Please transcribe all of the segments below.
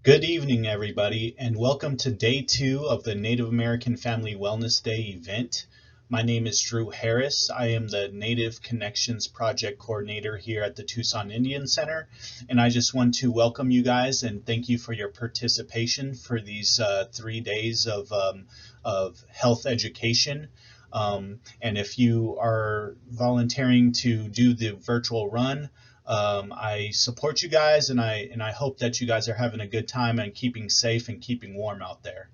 Good evening, everybody, and welcome to day 2 of the Native American Family Wellness Day event. My name is Drew Harris. I am the Native Connections Project Coordinator here at the Tucson Indian Center, and I just want to welcome you guys and thank you for your participation for these 3 days of health education. And if you are volunteering to do the virtual run, I support you guys, and I hope that you guys are having a good time and keeping safe and keeping warm out there.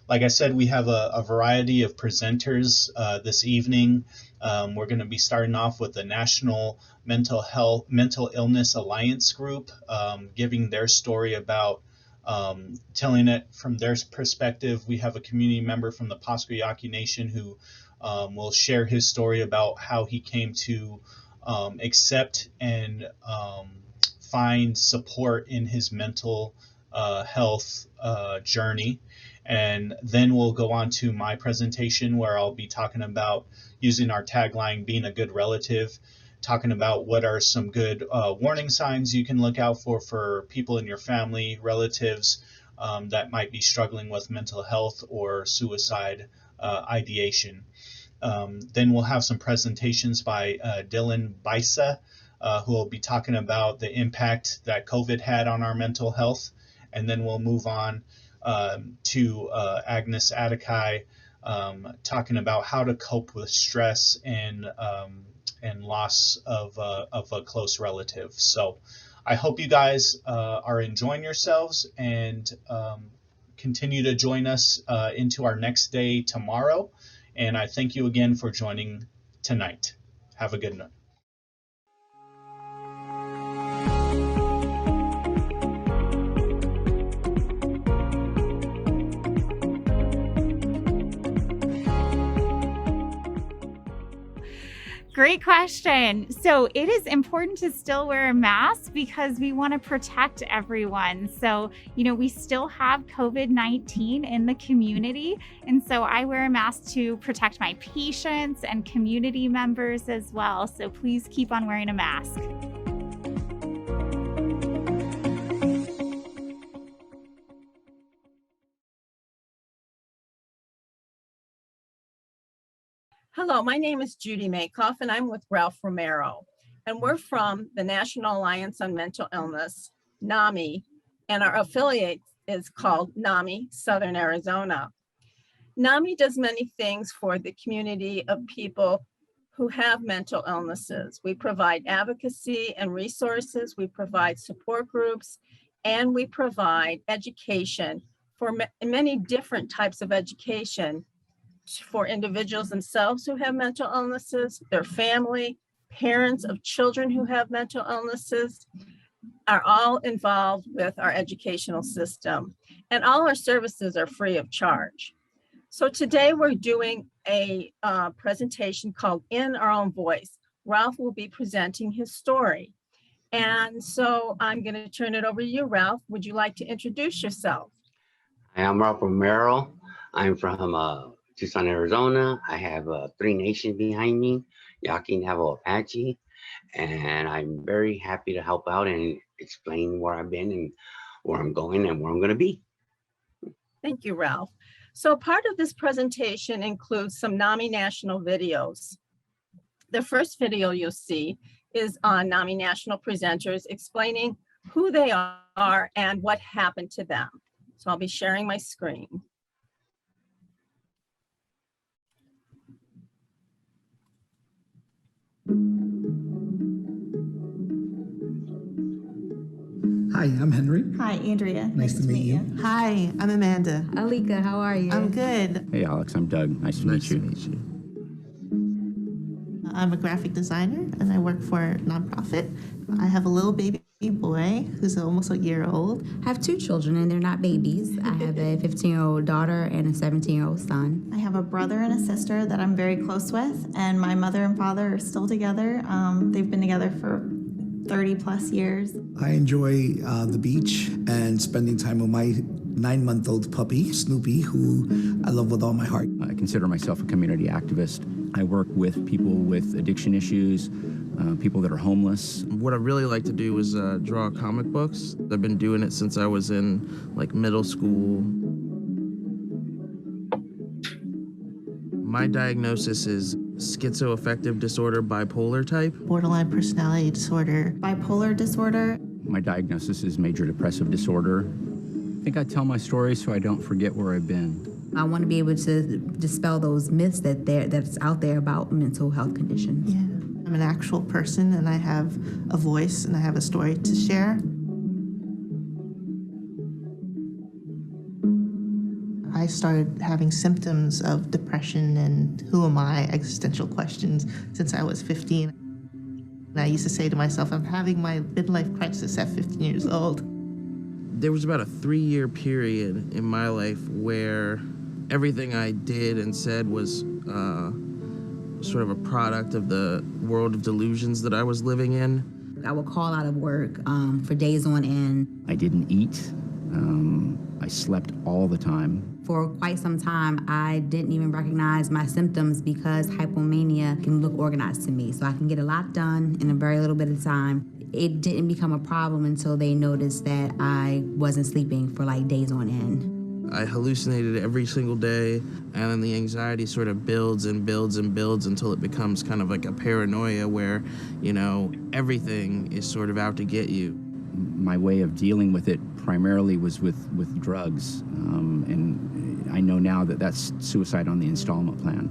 Like I said, we have a variety of presenters this evening. We're going to be starting off with the National Mental Illness Alliance group, giving their story about telling it from their perspective. We have a community member from the Pasquayaki Nation who will share his story about how he came to accept and find support in his mental health journey. And then we'll go on to my presentation where I'll be talking about using our tagline, being a good relative, talking about what are some good warning signs you can look out for people in your family, relatives that might be struggling with mental health or suicide ideation. Then we'll have some presentations by Dylan Bisa, who will be talking about the impact that COVID had on our mental health. And then we'll move on to Agnes Atakai, talking about how to cope with stress and loss of a close relative. So I hope you guys are enjoying yourselves and continue to join us into our next day tomorrow. And I thank you again for joining tonight. Have a good night. Great question. So it is important to still wear a mask because we want to protect everyone. So, we still have COVID-19 in the community. And so I wear a mask to protect my patients and community members as well. So please keep on wearing a mask. Hello, my name is Judy Makoff, and I'm with Ralph Romero. And we're from the National Alliance on Mental Illness, NAMI, and our affiliate is called NAMI Southern Arizona. NAMI does many things for the community of people who have mental illnesses. We provide advocacy and resources, we provide support groups, and we provide education for many different types of education for individuals themselves who have mental illnesses, their family, parents of children who have mental illnesses are all involved with our educational system. And all our services are free of charge. So today we're doing a presentation called In Our Own Voice. Ralph will be presenting his story. And so I'm going to turn it over to you, Ralph. Would you like to introduce yourself? Hi, I'm Ralph Romero. I'm from Tucson, Arizona. I have 3 nations behind me, Yaqui, Navajo, Apache, and I'm very happy to help out and explain where I've been and where I'm going and where I'm going to be. Thank you, Ralph. So part of this presentation includes some NAMI national videos. The first video you'll see is on NAMI national presenters explaining who they are and what happened to them. So I'll be sharing my screen. Hi, I'm Henry. Hi, Andrea. Nice to meet you. Hi, I'm Amanda. Alika, how are you? I'm good. Hey, Alex, I'm Doug. Nice to meet you. I'm a graphic designer and I work for a nonprofit. I have a little baby boy who's almost a year old. I have 2 children and they're not babies. I have a 15-year-old daughter and a 17-year-old son. I have a brother and a sister that I'm very close with, and my mother and father are still together. They've been together for 30 plus years. I enjoy the beach and spending time with my 9-month-old puppy, Snoopy, who I love with all my heart. I consider myself a community activist. I work with people with addiction issues, people that are homeless. What I really like to do is draw comic books. I've been doing it since I was in middle school. My diagnosis is schizoaffective disorder, bipolar type. Borderline personality disorder. Bipolar disorder. My diagnosis is major depressive disorder. I think I tell my story so I don't forget where I've been. I want to be able to dispel those myths that's out there about mental health conditions. Yeah. I'm an actual person and I have a voice and I have a story to share. I started having symptoms of depression and who am I existential questions since I was 15. And I used to say to myself, I'm having my midlife crisis at 15 years old. There was about a 3-year period in my life where everything I did and said was sort of a product of the world of delusions that I was living in. I would call out of work for days on end. I didn't eat. I slept all the time. For quite some time, I didn't even recognize my symptoms because hypomania can look organized to me. So I can get a lot done in a very little bit of time. It didn't become a problem until they noticed that I wasn't sleeping for days on end. I hallucinated every single day, and then the anxiety sort of builds and builds and builds until it becomes kind of like a paranoia where, everything is sort of out to get you. My way of dealing with it primarily was with drugs, and I know now that that's suicide on the installment plan.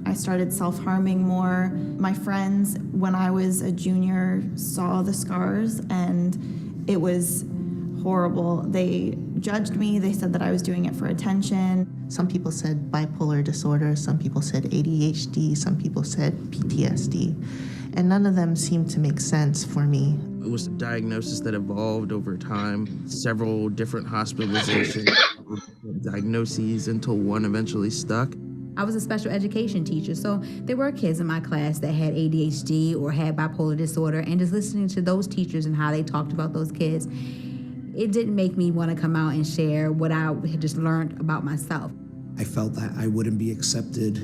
I started self-harming more. My friends, when I was a junior, saw the scars and it was horrible. They judged me. They said that I was doing it for attention. Some people said bipolar disorder, some people said ADHD, some people said PTSD, and none of them seemed to make sense for me. It was a diagnosis that evolved over time, several different hospitalizations, diagnoses until one eventually stuck. I was a special education teacher, so there were kids in my class that had ADHD or had bipolar disorder, and just listening to those teachers and how they talked about those kids, it didn't make me want to come out and share what I had just learned about myself. I felt that I wouldn't be accepted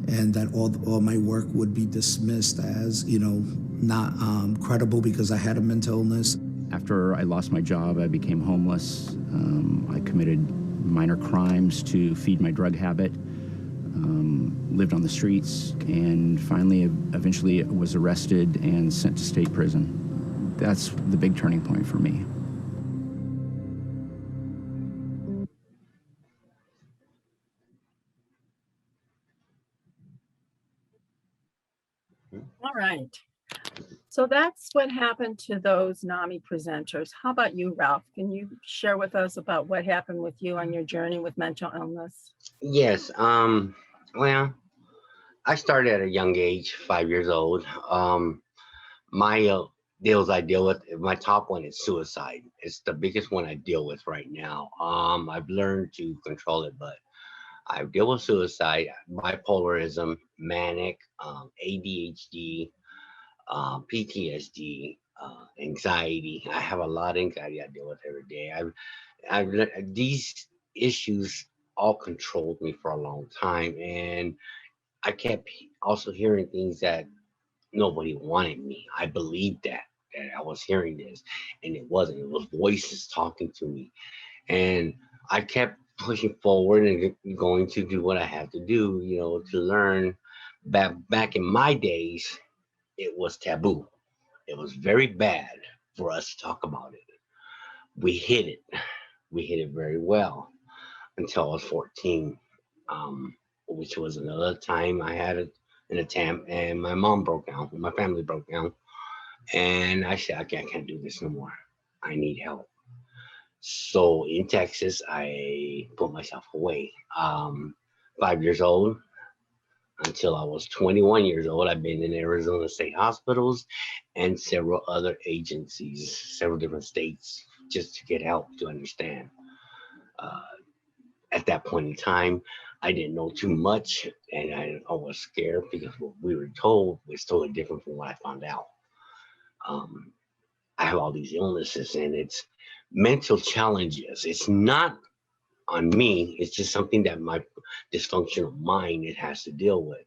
and that all my work would be dismissed as, not credible because I had a mental illness. After I lost my job, I became homeless. I committed minor crimes to feed my drug habit, lived on the streets, and finally, eventually was arrested and sent to state prison. That's the big turning point for me. All right. So that's what happened to those NAMI presenters. How about you, Ralph? Can you share with us about what happened with you on your journey with mental illness? Yes. Well, I started at a young age, 5 years old. My deals I deal with, my top one is suicide. It's the biggest one I deal with right now. I've learned to control it, but I deal with suicide, bipolarism, manic, ADHD, PTSD, anxiety. I have a lot of anxiety I deal with every day. These issues all controlled me for a long time, and I kept also hearing things that nobody wanted me. I believed that I was hearing this, and it wasn't. It was voices talking to me, and I kept pushing forward and going to do what I had to do, to learn. Back in my days, it was taboo. It was very bad for us to talk about it. We hid it. We hid it very well until I was 14, which was another time I had an attempt, and my mom broke down. My family broke down, and I said, I can't do this no more. I need help. So in Texas, I put myself away. 5 years old until I was 21 years old. I've been in Arizona State Hospitals and several other agencies, several different states, just to get help to understand. At that point in time, I didn't know too much, and I was scared because what we were told was totally different from what I found out. I have all these illnesses, and it's mental challenges. It's not on me. It's just something that my dysfunctional mind it has to deal with.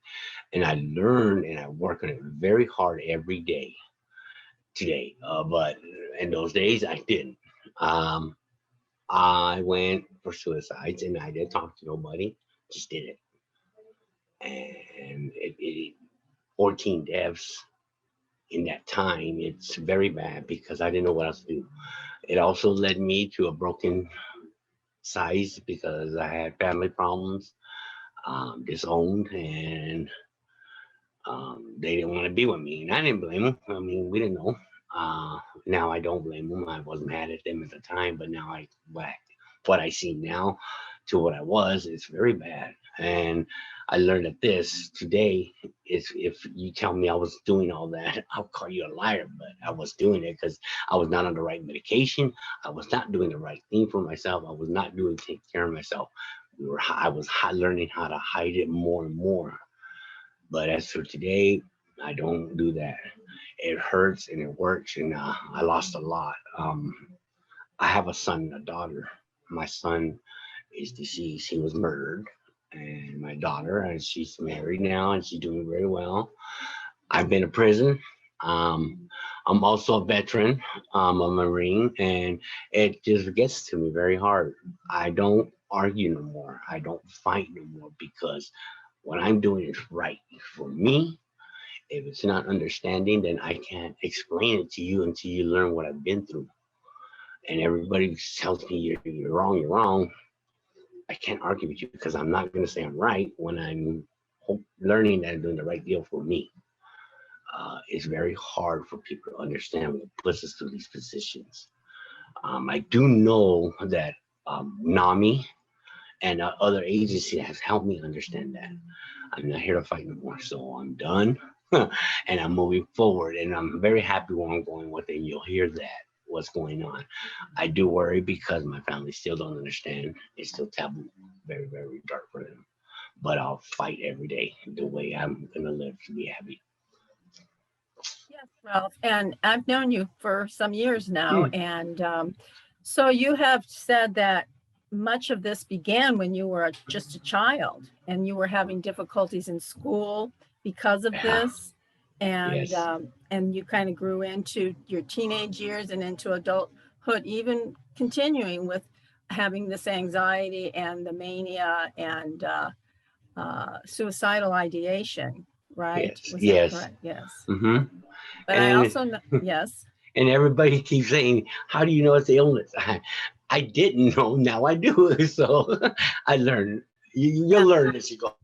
And I learned and I work on it very hard every day today. But in those days, I didn't. Um, I went for suicides and I didn't talk to nobody, just did it. And 14 deaths in that time, it's very bad because I didn't know what else to do. It also led me to a broken size because I had family problems, disowned, and they didn't want to be with me. And I didn't blame them. I mean, we didn't know. Now I don't blame them. I was mad at them at the time, but now what I see now to what I was, it's very bad. And I learned that this today is, if you tell me I was doing all that, I'll call you a liar. But I was doing it because I was not on the right medication. I was not doing the right thing for myself. I was not doing taking care of myself. I was learning how to hide it more and more. But as for today, I don't do that. It hurts and it works, and I lost a lot. I have a son and a daughter. My son is deceased. He was murdered. And my daughter, and she's married now, and she's doing very well. I've been to prison. I'm also a veteran. I'm a Marine, and it just gets to me very hard. I don't argue no more. I don't fight no more because what I'm doing is right for me. If it's not understanding, then I can't explain it to you until you learn what I've been through. And everybody tells me you're wrong, you're wrong. I can't argue with you because I'm not going to say I'm right when I'm learning that I'm doing the right deal for me. It's very hard for people to understand what puts us through these positions. I do know that NAMI and other agencies has helped me understand that. I'm not here to fight no more, so I'm done. And I'm moving forward, and I'm very happy where I'm going with it. And you'll hear that what's going on. I do worry because my family still don't understand. It's still taboo, very, very dark for them. But I'll fight every day the way I'm gonna live to be happy. Yes, Ralph, and I've known you for some years now, and so you have said that much of this began when you were just a child, and you were having difficulties in school because of this, and Yes. And you kind of grew into your teenage years and into adulthood, even continuing with having this anxiety and the mania and suicidal ideation, right? Yes. Was that Yes. correct? Yes. Mm-hmm. But I also know, yes. And everybody keeps saying, "How do you know it's illness?" I didn't know. Now I do. So I learned. You'll learn as you go.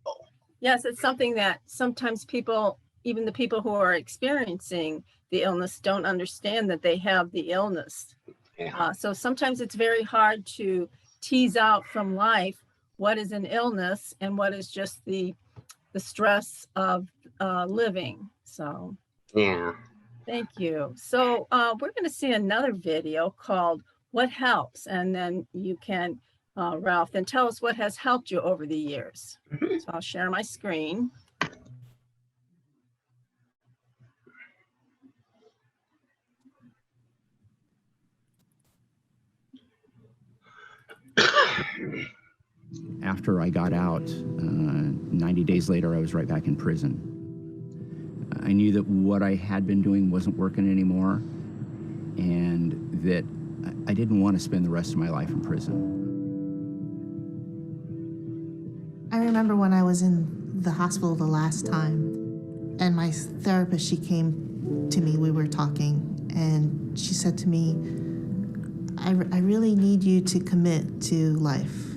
Yes, it's something that sometimes people, even the people who are experiencing the illness, don't understand that they have the illness. Yeah. So sometimes it's very hard to tease out from life what is an illness and what is just the stress of living. So Yeah. thank you. So we're going to see another video called "What Helps," and then you can, Ralph, then tell us what has helped you over the years. So I'll share my screen. After I got out, 90 days later, I was right back in prison. I knew that what I had been doing wasn't working anymore, and that I didn't want to spend the rest of my life in prison. I remember when I was in the hospital the last time, and my therapist, she came to me, we were talking, and she said to me, I really need you to commit to life,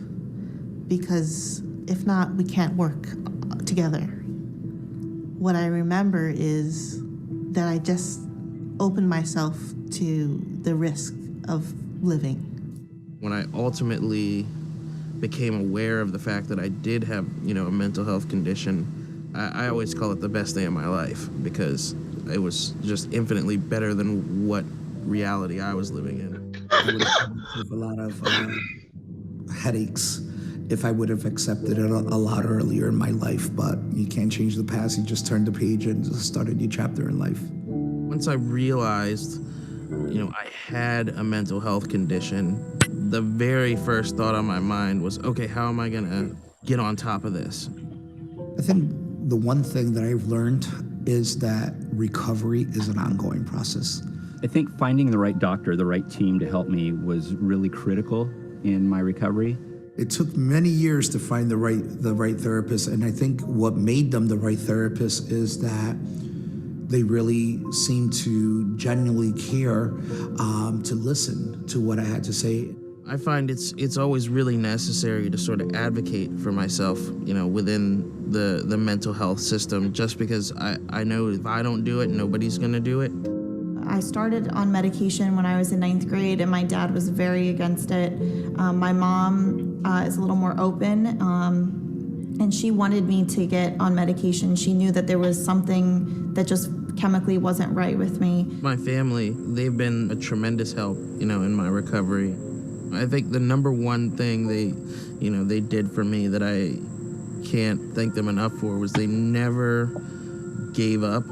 because if not, we can't work together. What I remember is that I just opened myself to the risk of living. When I ultimately became aware of the fact that I did have, a mental health condition, I always call it the best day of my life because it was just infinitely better than what reality I was living in. I would have with a lot of headaches if I would have accepted it a lot earlier in my life, but you can't change the past. You just turn the page and start a new chapter in life. Once I realized, I had a mental health condition, the very first thought on my mind was, okay, how am I gonna get on top of this? I think The one thing that I've learned is that recovery is an ongoing process. I think finding the right doctor, the right team to help me was really critical in my recovery. It took many years to find the right therapist, and I think what made them the right therapist is that they really seemed to genuinely care to listen to what I had to say. I find it's always really necessary to sort of advocate for myself, within the mental health system, just because I know if I don't do it, nobody's gonna do it. I started on medication when I was in 9th grade, and my dad was very against it. My mom is a little more open, and she wanted me to get on medication. She knew that there was something that just chemically wasn't right with me. My family, they've been a tremendous help, in my recovery. I think the number one thing they did for me that I can't thank them enough for was they never gave up.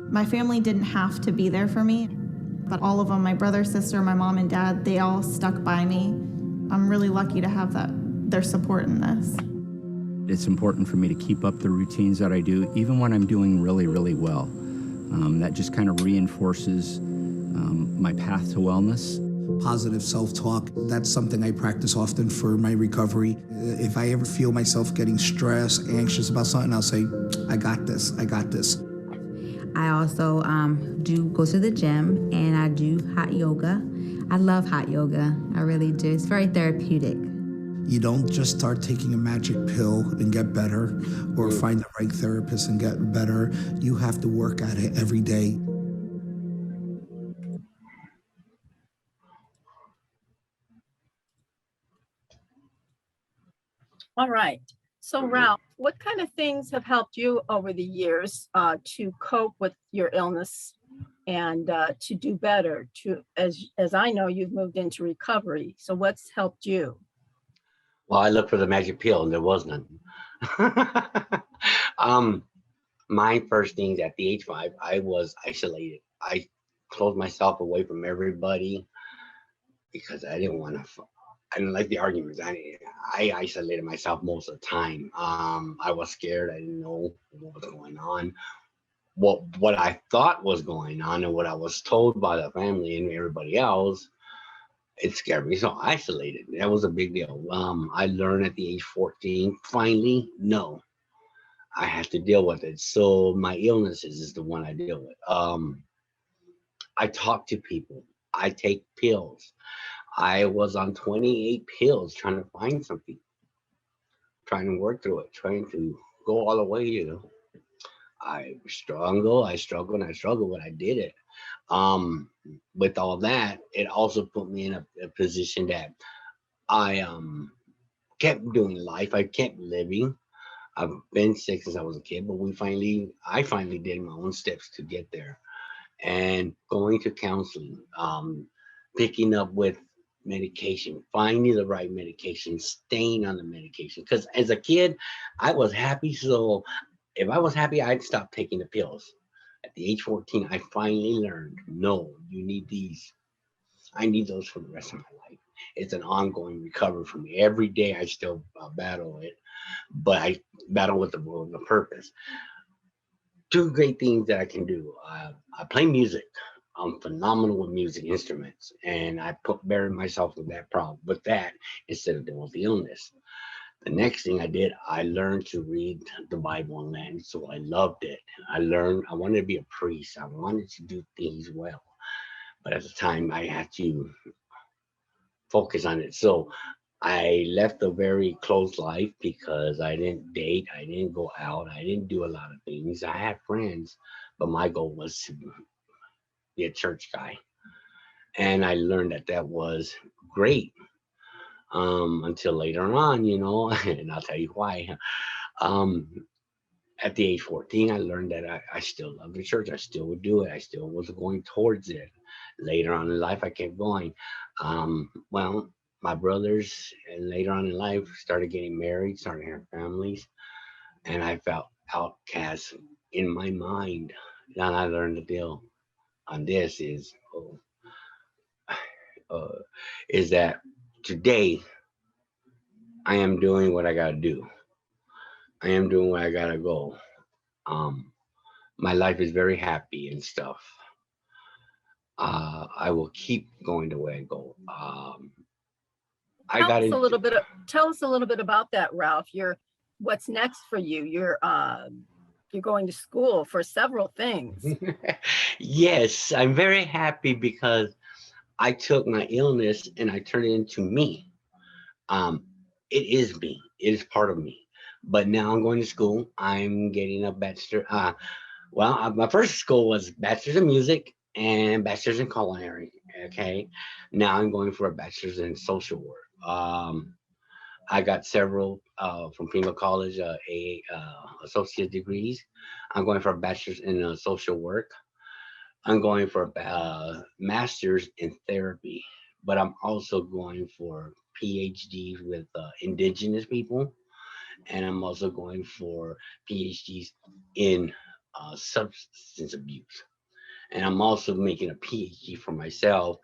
My family didn't have to be there for me, but all of them, my brother, sister, my mom, and dad, they all stuck by me. I'm really lucky to have their support in this. It's important for me to keep up the routines that I do, even when I'm doing really, really well. That just kind of reinforces my path to wellness. Positive self-talk, that's something I practice often for my recovery. If I ever feel myself getting stressed, anxious about something, I'll say, I got this, I got this. I also do go to the gym, and I do hot yoga. I love hot yoga. I really do. It's very therapeutic. You don't just start taking a magic pill and get better, or find the right therapist and get better. You have to work at it every day. All right. So Ralph, what kind of things have helped you over the years to cope with your illness and to do better? As I know, you've moved into recovery. So what's helped you? Well, I looked for the magic pill and there was none. My first things at the age 5, I was isolated. I closed myself away from everybody because I didn't like the arguments. I isolated myself most of the time. I was scared. I didn't know what was going on. What I thought was going on and what I was told by the family and everybody else, it scared me. So isolated. That was a big deal. I learned at the age 14, finally, no, I have to deal with it. So my illnesses is the one I deal with. I talk to people. I take pills. I was on 28 pills trying to find something, trying to work through it, trying to go all the way. I struggled, but I did it. With all that, it also put me in a position that I kept doing life. I kept living. I've been sick since I was a kid, but I finally did my own steps to get there, and going to counseling, picking up with medication, finding the right medication, staying on the medication. Because as a kid, I was happy. So if I was happy, I'd stop taking the pills. At the age 14, I finally learned, no, you need these. I need those for the rest of my life. It's an ongoing recovery for me. Every day I still battle it, but I battle with the purpose. Two great things that I can do. I play music. I'm phenomenal with music instruments, and I buried myself with that problem, with that, instead of dealing with the illness. The next thing I did, I learned to read the Bible in Latin, so I loved it. I wanted to be a priest. I wanted to do things well, but at the time I had to focus on it. So I left a very close life because I didn't date, I didn't go out, I didn't do a lot of things. I had friends, but my goal was to be a church guy. And I learned that was great, until later on, and I'll tell you why. Um, at the age 14, I learned that I still love the church. I still would do it. I still was going towards it. Later on in life, I kept going. Well, my brothers, and later on in life, started getting married, started having families, and I felt outcast in my mind. Then I learned the deal on this is that today I am doing what I got to do. I am doing where I gotta go. Um, my life is very happy and stuff. I will keep going the way I go. I Tell got us a into little bit. Tell us a little bit about that, Ralph. What's next for you? You're going to school for several things. yes, I'm very happy because I took my illness and I turned it into me. Um, it is me. It is part of me. But now I'm going to school. I'm getting a bachelor. My first school was bachelor's in music and bachelor's in culinary. Okay, now I'm going for a bachelor's in social work. I got several from Primo College, associate degrees. I'm going for a bachelor's in social work. I'm going for a master's in therapy, but I'm also going for PhDs with indigenous people, and I'm also going for PhDs in substance abuse. And I'm also making a PhD for myself.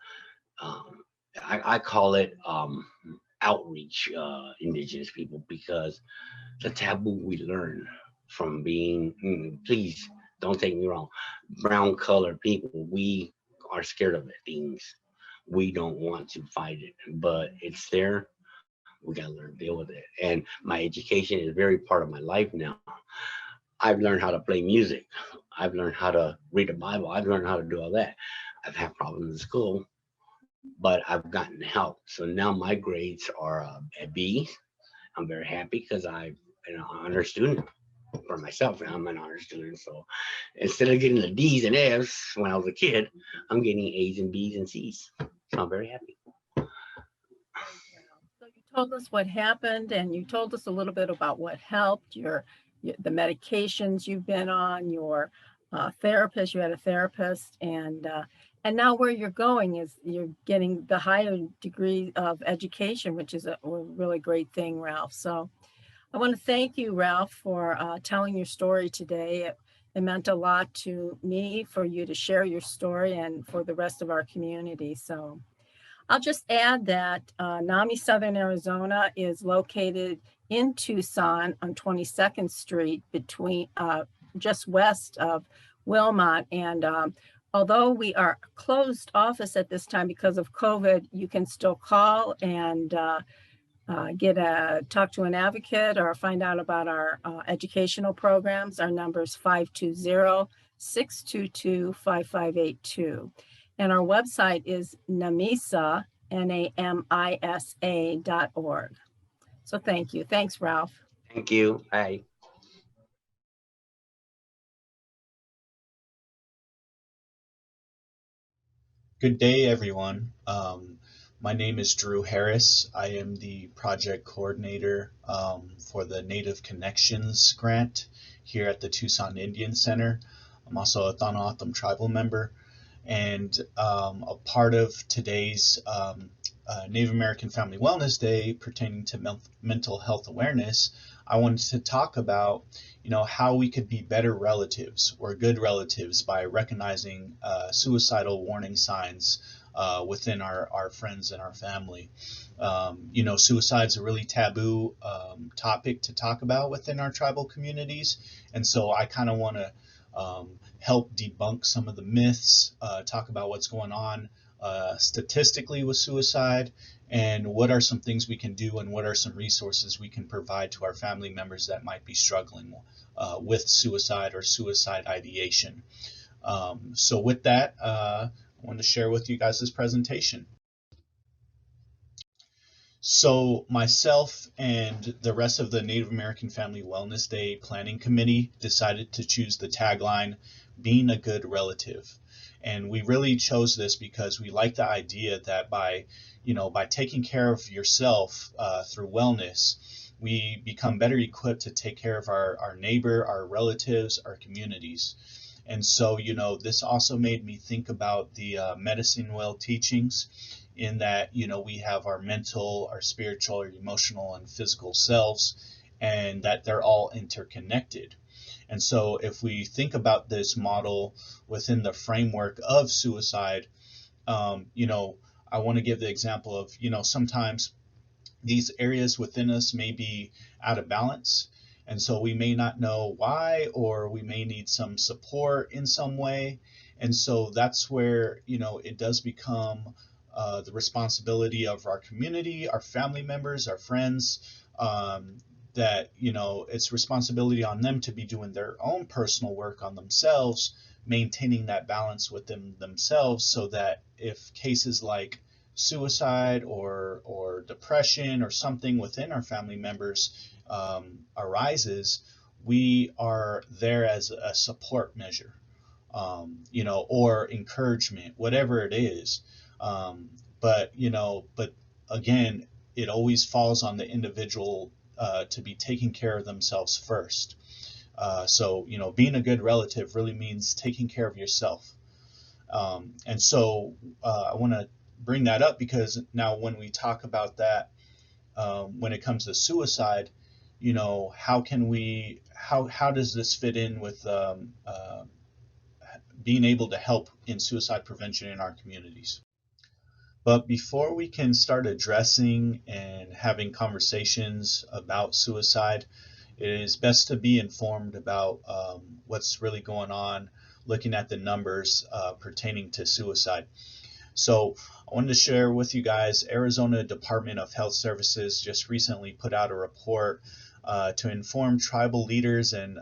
Um, I call it outreach indigenous people because the taboo we learn from being, please don't take me wrong, brown colored people, we are scared of it, things. We don't want to fight it, but it's there. We gotta learn to deal with it. And my education is very part of my life now. I've learned how to play music. I've learned how to read the Bible. I've learned how to do all that. I've had problems in school, but I've gotten help. So now my grades are a B. I'm very happy because I'm an honor student for myself. And I'm an honor student. So instead of getting the D's and F's when I was a kid, I'm getting A's and B's and C's. So I'm very happy. So you told us what happened, and you told us a little bit about what helped the medications you've been on, your therapist. You had a therapist, and now where you're going is you're getting the higher degree of education, which is a really great thing, Ralph. So I want to thank you, Ralph, for telling your story today. It meant a lot to me for you to share your story and for the rest of our community. So I'll just add that NAMI Southern Arizona is located in Tucson on 22nd Street between just west of Wilmot. And although we are closed office at this time because of COVID, you can still call and talk to an advocate or find out about our educational programs. Our number is 520-622-5582. And our website is NAMISA, NAMISA.org. So thank you. Thanks, Ralph. Thank you. Bye. Good day, everyone. My name is Drew Harris. I am the project coordinator for the Native Connections grant here at the Tucson Indian Center. I'm also a Thanawatham tribal member, and a part of today's Native American Family Wellness Day pertaining to mental health awareness. I wanted to talk about, how we could be better relatives or good relatives by recognizing suicidal warning signs within our friends and our family. Suicide's a really taboo topic to talk about within our tribal communities, and so I kind of want to help debunk some of the myths, talk about what's going on statistically with suicide, and what are some things we can do, and what are some resources we can provide to our family members that might be struggling with suicide or suicide ideation. So with that, I wanted to share with you guys this presentation. So myself and the rest of the Native American Family Wellness Day Planning Committee decided to choose the tagline, being a good relative. And we really chose this because we like the idea that by taking care of yourself through wellness, we become better equipped to take care of our neighbor, our relatives, our communities. And so, this also made me think about the medicine well teachings, in that, we have our mental, our spiritual, our emotional, and physical selves, and that they're all interconnected. And so if we think about this model within the framework of suicide, I want to give the example of, sometimes these areas within us may be out of balance. And so we may not know why, or we may need some support in some way. And so that's where, it does become the responsibility of our community, our family members, our friends, that, it's responsibility on them to be doing their own personal work on themselves, maintaining that balance within themselves, so that if cases like suicide or depression or something within our family members arises, we are there as a support measure, or encouragement, whatever it is. But again, it always falls on the individual to be taking care of themselves first. So, being a good relative really means taking care of yourself. And so I want to bring that up because now when we talk about that, when it comes to suicide, how does this fit in with being able to help in suicide prevention in our communities? But before we can start addressing and having conversations about suicide, it is best to be informed about what's really going on, looking at the numbers pertaining to suicide. So I wanted to share with you guys, Arizona Department of Health Services just recently put out a report to inform tribal leaders and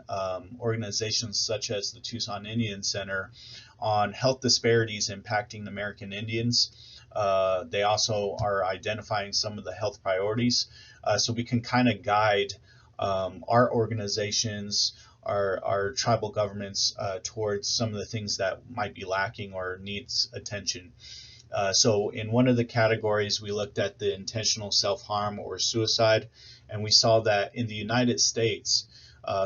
organizations such as the Tucson Indian Center on health disparities impacting American Indians. They also are identifying some of the health priorities, so we can kind of guide our organizations, our tribal governments towards some of the things that might be lacking or needs attention. So in one of the categories, we looked at the intentional self-harm or suicide, and we saw that in the United States,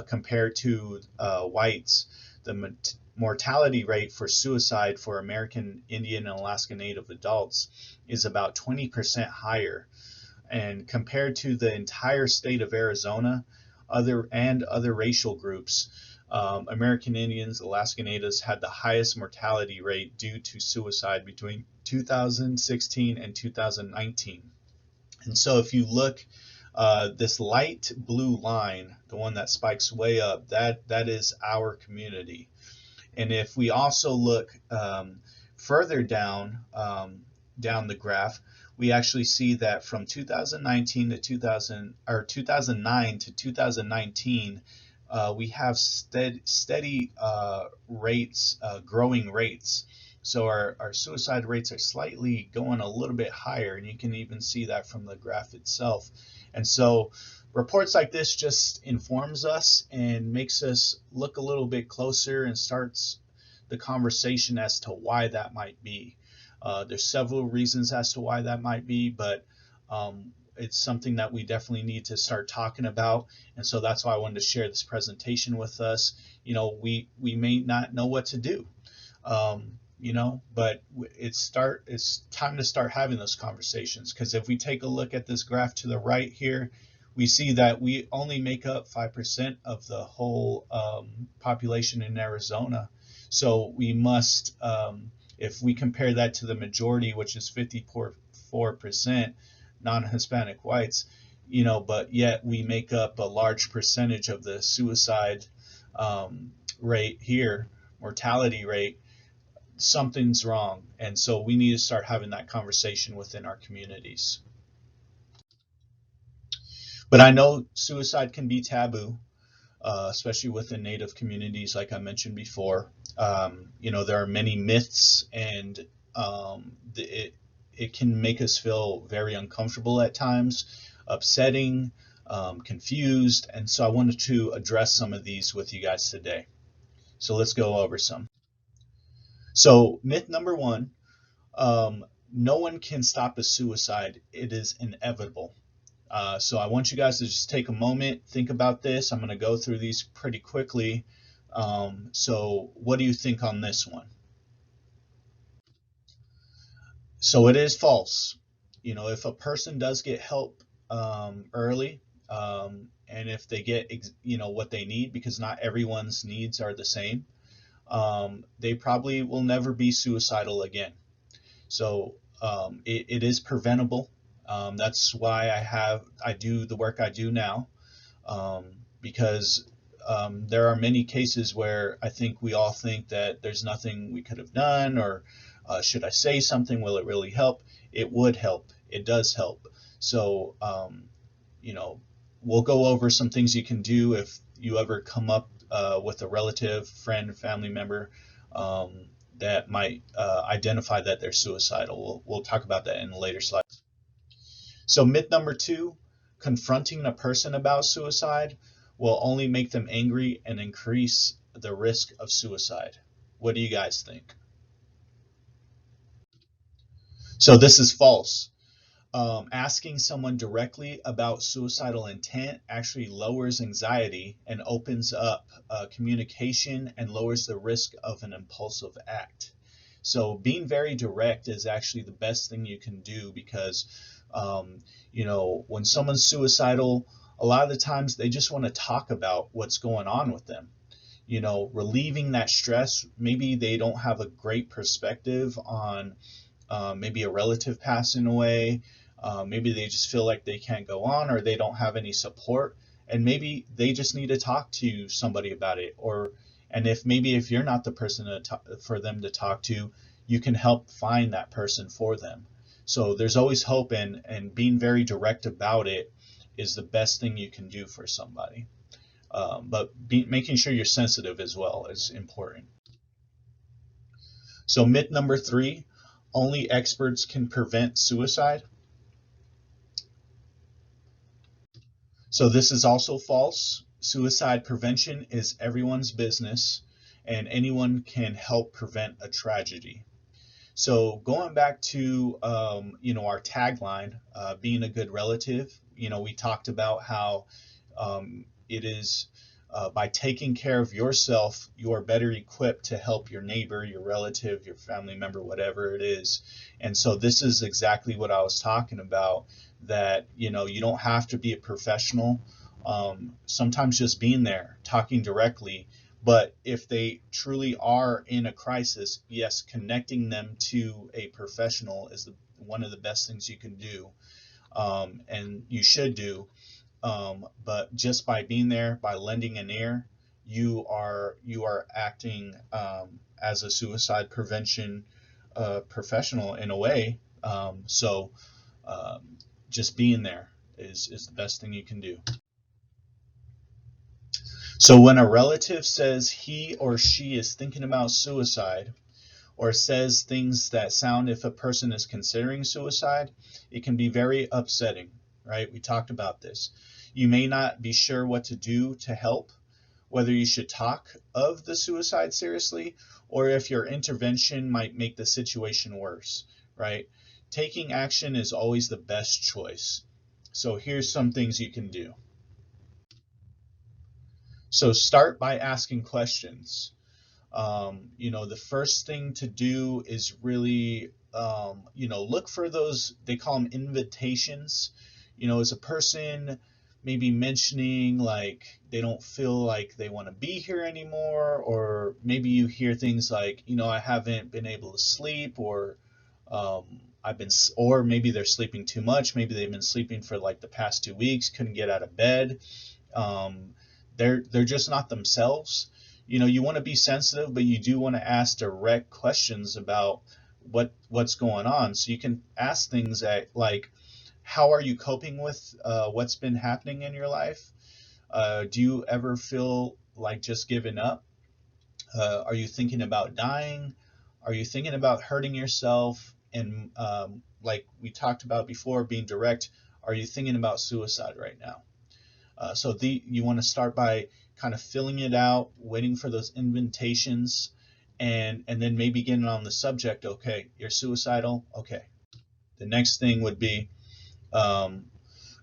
compared to whites, the mortality rate for suicide for American Indian and Alaska Native adults is about 20% higher. And compared to the entire state of Arizona, other racial groups, American Indians, Alaska Natives had the highest mortality rate due to suicide between 2016 and 2019. And so if you look, this light blue line, the one that spikes way up, that is our community. And if we also look further down the graph, we actually see that from 2009 to 2019, we have steady rates, growing rates. So our suicide rates are slightly going a little bit higher, and you can even see that from the graph itself. And so reports like this just informs us and makes us look a little bit closer and starts the conversation as to why that might be. There's several reasons as to why that might be, but it's something that we definitely need to start talking about. And so that's why I wanted to share this presentation with us. We may not know what to do, but it's time to start having those conversations. Because if we take a look at this graph to the right here, we see that we only make up 5% of the whole population in Arizona. So we must, if we compare that to the majority, which is 54% non-Hispanic whites, but yet we make up a large percentage of the suicide rate here, mortality rate, something's wrong. And so we need to start having that conversation within our communities. But I know suicide can be taboo, especially within Native communities, like I mentioned before. There are many myths, and it can make us feel very uncomfortable at times, upsetting, confused. And so I wanted to address some of these with you guys today. So let's go over some. So myth number one, no one can stop a suicide. It is inevitable. So I want you guys to just take a moment, think about this. I'm going to go through these pretty quickly. So what do you think on this one? So it is false. If a person does get help early, and if they get what they need, because not everyone's needs are the same, they probably will never be suicidal again. So it is preventable. That's why I do the work I do now. because there are many cases where I think we all think that there's nothing we could have done, or should I say something? Will it really help? It would help. It does help. So, you know, we'll go over some things you can do if you ever come up with a relative, friend, family member that might identify that they're suicidal. We'll talk about that in a later slide. So myth number 2, confronting a person about suicide will only make them angry and increase the risk of suicide. What do you guys think? So this is false. Asking someone directly about suicidal intent actually lowers anxiety and opens up communication and lowers the risk of an impulsive act. So being very direct is actually the best thing you can do, because you know, when someone's suicidal, a lot of the times they just want to talk about what's going on with them, you know, relieving that stress. Maybe they don't have a great perspective on maybe a relative passing away. Maybe they just feel like they can't go on, or they don't have any support, and maybe they just need to talk to somebody about it. And if you're not the person for them to talk to, you can help find that person for them. So there's always hope, and being very direct about it is the best thing you can do for somebody. But making sure you're sensitive as well is important. So myth number 3, only experts can prevent suicide. So this is also false. Suicide prevention is everyone's business, and anyone can help prevent a tragedy. So going back to you know, our tagline, being a good relative, you know, we talked about how it is by taking care of yourself, you are better equipped to help your neighbor, your relative, your family member, whatever it is. And so this is exactly what I was talking about, that, you know, you don't have to be a professional. Sometimes just being there, talking directly. But if they truly are in a crisis, yes, connecting them to a professional is one of the best things you can do, and you should do. But just by being there, by lending an ear, you are acting as a suicide prevention professional in a way. So just being there is the best thing you can do. So when a relative says he or she is thinking about suicide, or says things that sound if a person is considering suicide, it can be very upsetting, right? We talked about this. You may not be sure what to do to help, whether you should talk of the suicide seriously, or if your intervention might make the situation worse, right? Taking action is always the best choice. So here's some things you can do. So start by asking questions. You know, the first thing to do is really, you know, look for those, they call them invitations. You know, is a person maybe mentioning like they don't feel like they want to be here anymore, or maybe you hear things like, you know, I haven't been able to sleep, or or maybe they're sleeping too much. Maybe they've been sleeping for like the past 2 weeks, couldn't get out of bed. They're just not themselves. You know, you want to be sensitive, but you do want to ask direct questions about what's going on. So you can ask things like, how are you coping with what's been happening in your life? Do you ever feel like just giving up? Are you thinking about dying? Are you thinking about hurting yourself? And like we talked about before, being direct, are you thinking about suicide right now? So you want to start by kind of filling it out, waiting for those invitations, and then maybe getting on the subject. Okay, you're suicidal. Okay. The next thing would be, and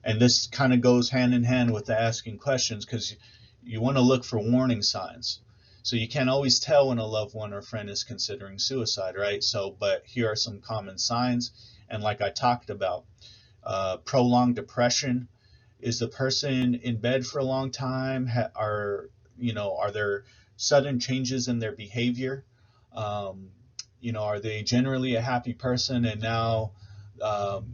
this kind of goes hand in hand with the asking questions, because you want to look for warning signs. So you can't always tell when a loved one or friend is considering suicide, right? So, but here are some common signs. And like I talked about, prolonged depression. Is the person in bed for a long time? Are there sudden changes in their behavior? You know, are they generally a happy person, and now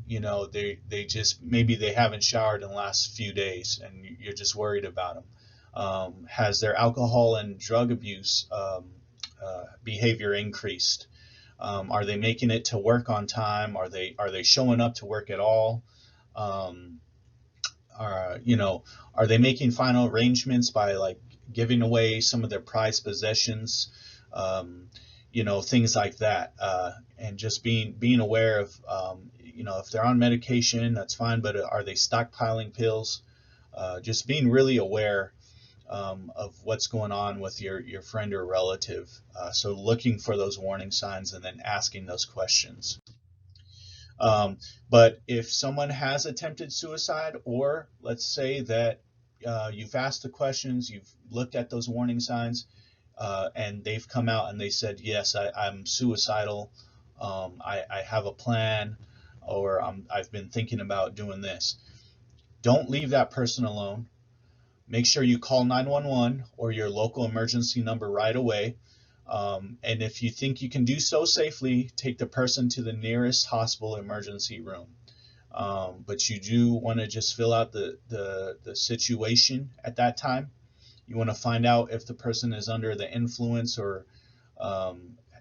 you know, they just, maybe they haven't showered in the last few days, and you're just worried about them. Has their alcohol and drug abuse behavior increased? Are they making it to work on time? Are they showing up to work at all? Are they making final arrangements by like giving away some of their prized possessions? Things like that, and just being aware of, if they're on medication, that's fine, but are they stockpiling pills? Just being really aware of what's going on with your friend or relative. So looking for those warning signs and then asking those questions. But if someone has attempted suicide, or let's say that you've asked the questions, you've looked at those warning signs, and they've come out and they said, yes, I'm suicidal, I have a plan, or I've been thinking about doing this. Don't leave that person alone. Make sure you call 911 or your local emergency number right away. And if you think you can do so safely, take the person to the nearest hospital emergency room. But you do want to just fill out the situation at that time. You want to find out if the person is under the influence, or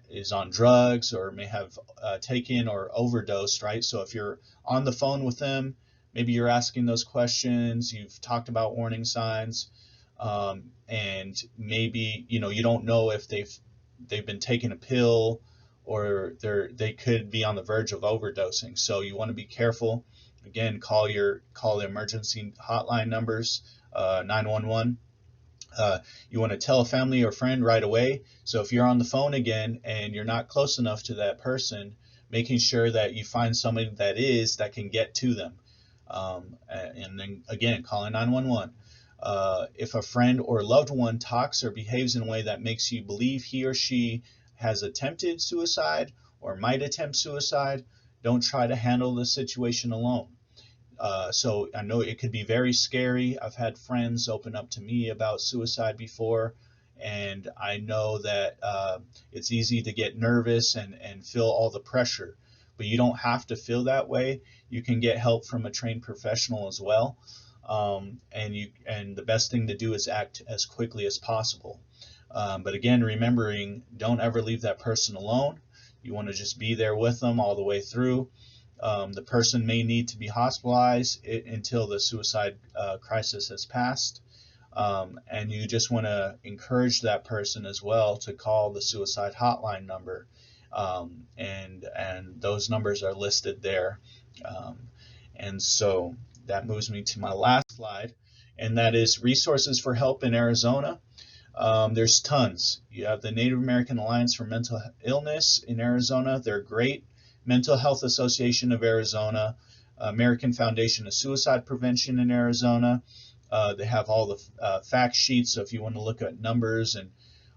is on drugs, or may have taken or overdosed, right? So if you're on the phone with them, maybe you're asking those questions, you've talked about warning signs, and maybe you don't know if they've been taking a pill, or they could be on the verge of overdosing. So you want to be careful. Again, call the emergency hotline numbers, 911. You want to tell a family or friend right away. So if you're on the phone again and you're not close enough to that person, making sure that you find somebody that can get to them. And then again, calling 911. If a friend or loved one talks or behaves in a way that makes you believe he or she has attempted suicide or might attempt suicide, don't try to handle the situation alone. So I know it could be very scary. I've had friends open up to me about suicide before, and I know that it's easy to get nervous and feel all the pressure. But you don't have to feel that way. You can get help from a trained professional as well. And the best thing to do is act as quickly as possible. But again, remembering, don't ever leave that person alone. You want to just be there with them all the way through. The person may need to be hospitalized until the suicide crisis has passed. And you just want to encourage that person as well to call the suicide hotline number. And those numbers are listed there. And so that moves me to my last slide, and that is resources for help in Arizona. There's tons. You have the Native American Alliance for Mental Illness in Arizona. They're great. Mental Health Association of Arizona, American Foundation of Suicide Prevention in Arizona. They have all the fact sheets, so if you want to look at numbers and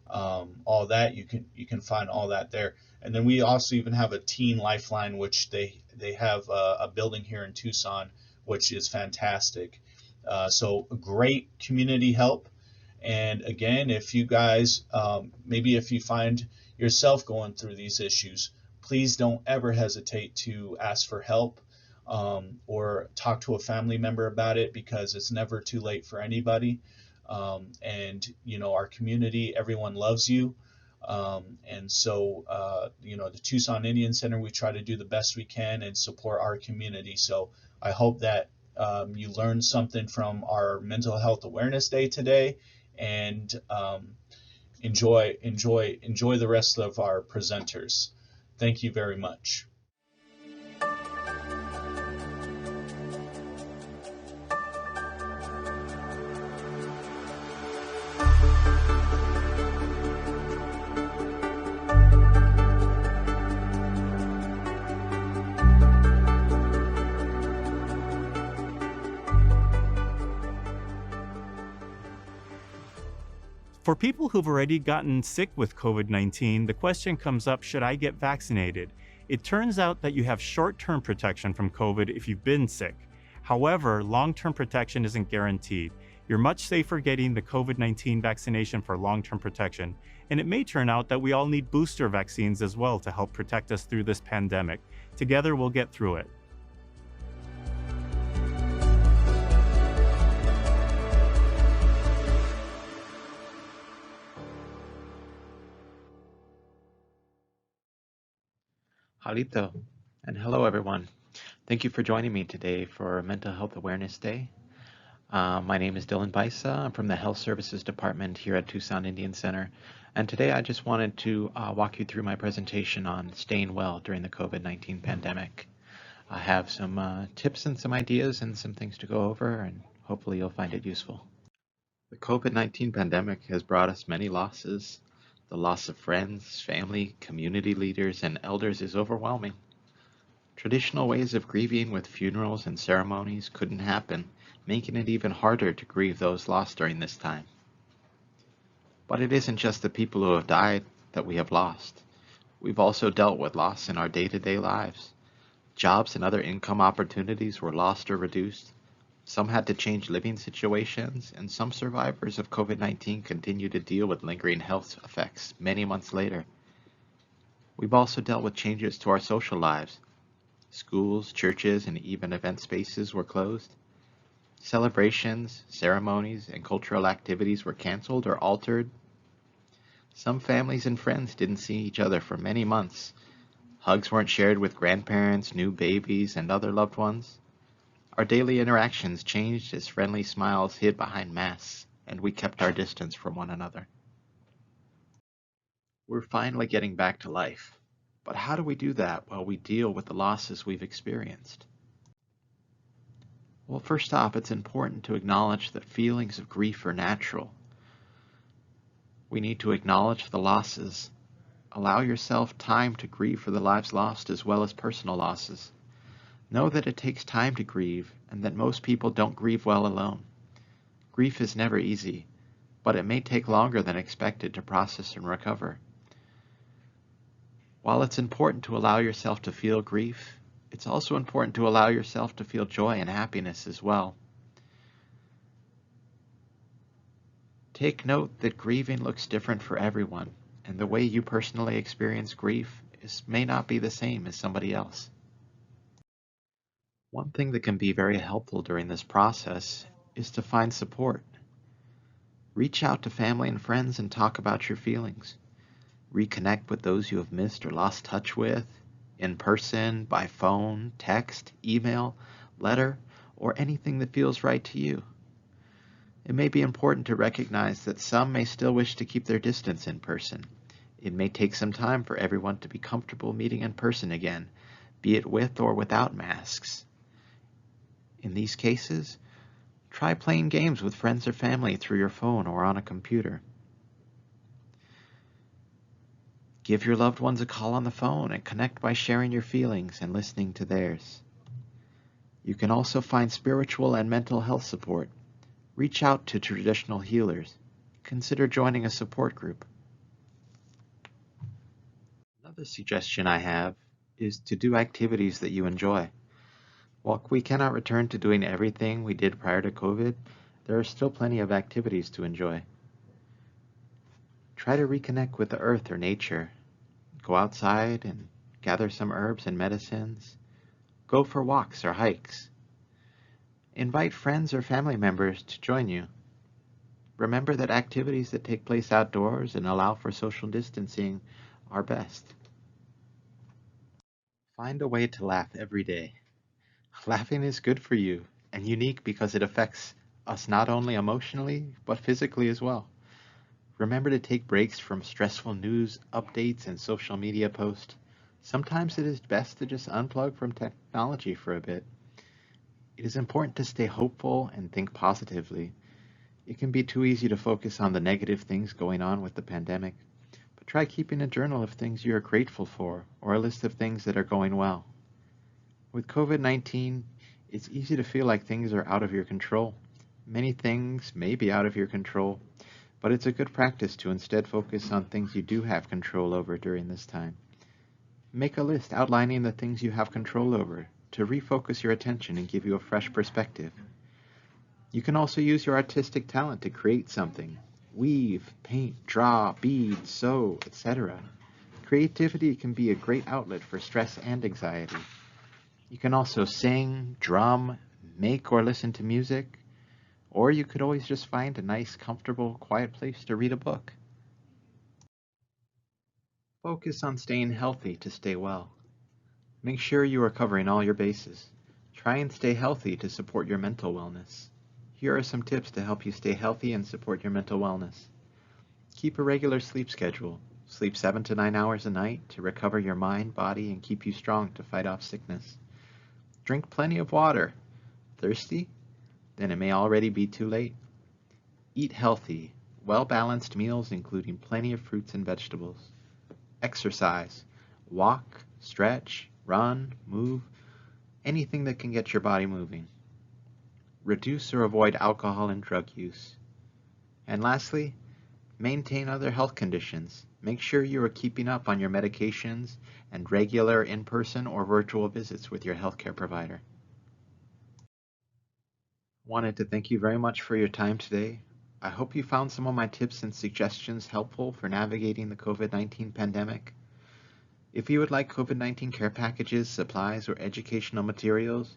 all that, you can find all that there. And then we also even have a teen lifeline, which they have a building here in Tucson, which is fantastic. So great community help. And again, if you guys, maybe if you find yourself going through these issues, please don't ever hesitate to ask for help, or talk to a family member about it, because it's never too late for anybody. And our community, everyone loves you. And so, the Tucson Indian Center, we try to do the best we can and support our community. So I hope that you learned something from our Mental Health Awareness Day today, and enjoy the rest of our presenters. Thank you very much. For people who've already gotten sick with COVID-19, the question comes up, should I get vaccinated? It turns out that you have short-term protection from COVID if you've been sick. However, long-term protection isn't guaranteed. You're much safer getting the COVID-19 vaccination for long-term protection, and it may turn out that we all need booster vaccines as well to help protect us through this pandemic. Together, we'll get through it. Halito, and hello everyone. Thank you for joining me today for Mental Health Awareness Day. My name is Dylan Baisa. I'm from the Health Services Department here at Tucson Indian Center. And today I just wanted to walk you through my presentation on staying well during the COVID-19 pandemic. I have some tips and some ideas and some things to go over, and hopefully you'll find it useful. The COVID-19 pandemic has brought us many losses. The loss of friends, family, community leaders, and elders is overwhelming. Traditional ways of grieving with funerals and ceremonies couldn't happen, making it even harder to grieve those lost during this time. But it isn't just the people who have died that we have lost. We've also dealt with loss in our day-to-day lives. Jobs and other income opportunities were lost or reduced. Some had to change living situations, and some survivors of COVID-19 continue to deal with lingering health effects many months later. We've also dealt with changes to our social lives. Schools, churches, and even event spaces were closed. Celebrations, ceremonies, and cultural activities were canceled or altered. Some families and friends didn't see each other for many months. Hugs weren't shared with grandparents, new babies, and other loved ones. Our daily interactions changed as friendly smiles hid behind masks, and we kept our distance from one another. We're finally getting back to life. But how do we do that while we deal with the losses we've experienced? Well, first off, it's important to acknowledge that feelings of grief are natural. We need to acknowledge the losses. Allow yourself time to grieve for the lives lost as well as personal losses. Know that it takes time to grieve and that most people don't grieve well alone. Grief is never easy, but it may take longer than expected to process and recover. While it's important to allow yourself to feel grief, it's also important to allow yourself to feel joy and happiness as well. Take note that grieving looks different for everyone, and the way you personally experience grief may not be the same as somebody else. One thing that can be very helpful during this process is to find support. Reach out to family and friends and talk about your feelings. Reconnect with those you have missed or lost touch with, in person, by phone, text, email, letter, or anything that feels right to you. It may be important to recognize that some may still wish to keep their distance in person. It may take some time for everyone to be comfortable meeting in person again, be it with or without masks. In these cases, try playing games with friends or family through your phone or on a computer. Give your loved ones a call on the phone and connect by sharing your feelings and listening to theirs. You can also find spiritual and mental health support. Reach out to traditional healers. Consider joining a support group. Another suggestion I have is to do activities that you enjoy. While we cannot return to doing everything we did prior to COVID, there are still plenty of activities to enjoy. Try to reconnect with the earth or nature. Go outside and gather some herbs and medicines. Go for walks or hikes. Invite friends or family members to join you. Remember that activities that take place outdoors and allow for social distancing are best. Find a way to laugh every day. Laughing is good for you and unique because it affects us not only emotionally, but physically as well. Remember to take breaks from stressful news updates and social media posts. Sometimes it is best to just unplug from technology for a bit. It is important to stay hopeful and think positively. It can be too easy to focus on the negative things going on with the pandemic, but try keeping a journal of things you are grateful for or a list of things that are going well. With COVID-19, it's easy to feel like things are out of your control. Many things may be out of your control, but it's a good practice to instead focus on things you do have control over during this time. Make a list outlining the things you have control over to refocus your attention and give you a fresh perspective. You can also use your artistic talent to create something. Weave, paint, draw, bead, sew, etc. Creativity can be a great outlet for stress and anxiety. You can also sing, drum, make or listen to music, or you could always just find a nice, comfortable, quiet place to read a book. Focus on staying healthy to stay well. Make sure you are covering all your bases. Try and stay healthy to support your mental wellness. Here are some tips to help you stay healthy and support your mental wellness. Keep a regular sleep schedule. Sleep 7 to 9 hours a night to recover your mind, body, and keep you strong to fight off sickness. Drink plenty of water. Thirsty? Then it may already be too late. Eat healthy, well-balanced meals including plenty of fruits and vegetables. Exercise. Walk, stretch, run, move, anything that can get your body moving. Reduce or avoid alcohol and drug use. And lastly, maintain other health conditions. Make sure you are keeping up on your medications and regular in-person or virtual visits with your healthcare provider. Wanted to thank you very much for your time today. I hope you found some of my tips and suggestions helpful for navigating the COVID-19 pandemic. If you would like COVID-19 care packages, supplies, or educational materials,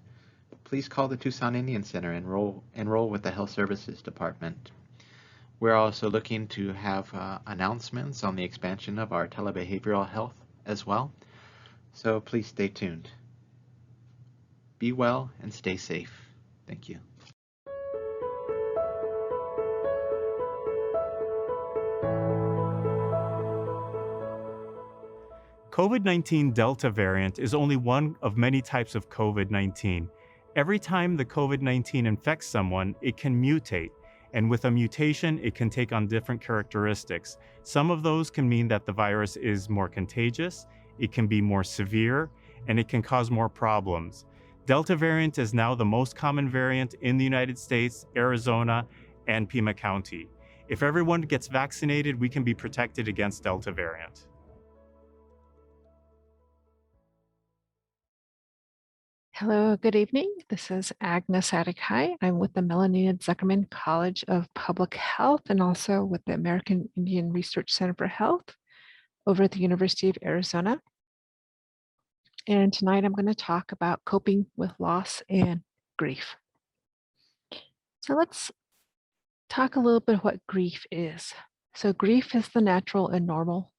please call the Tucson Indian Center and enroll with the Health Services Department. We're also looking to have announcements on the expansion of our telebehavioral health as well, so please stay tuned. Be well and stay safe. Thank you. COVID-19 Delta variant is only one of many types of COVID-19. Every time the COVID-19 infects someone, it can mutate. And with a mutation, it can take on different characteristics. Some of those can mean that the virus is more contagious, it can be more severe, and it can cause more problems. Delta variant is now the most common variant in the United States, Arizona, and Pima County. If everyone gets vaccinated, we can be protected against Delta variant. Hello, good evening. This is Agnes Adikai. I'm with the Melanie Zuckerman College of Public Health and also with the American Indian Research Center for Health over at the University of Arizona. And tonight I'm going to talk about coping with loss and grief. So let's talk a little bit what grief is. So grief is the natural and normal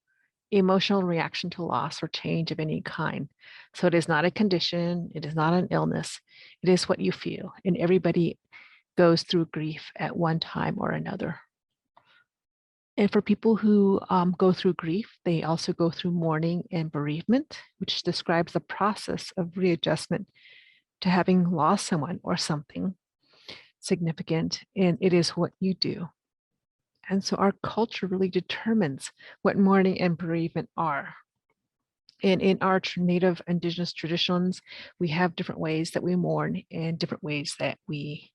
emotional reaction to loss or change of any kind. So it is not a condition, it is not an illness, it is what you feel. And everybody goes through grief at one time or another. And for people who go through grief, they also go through mourning and bereavement, which describes the process of readjustment to having lost someone or something significant, and it is what you do. And so our culture really determines what mourning and bereavement are. And in our Native Indigenous traditions, we have different ways that we mourn and different ways that we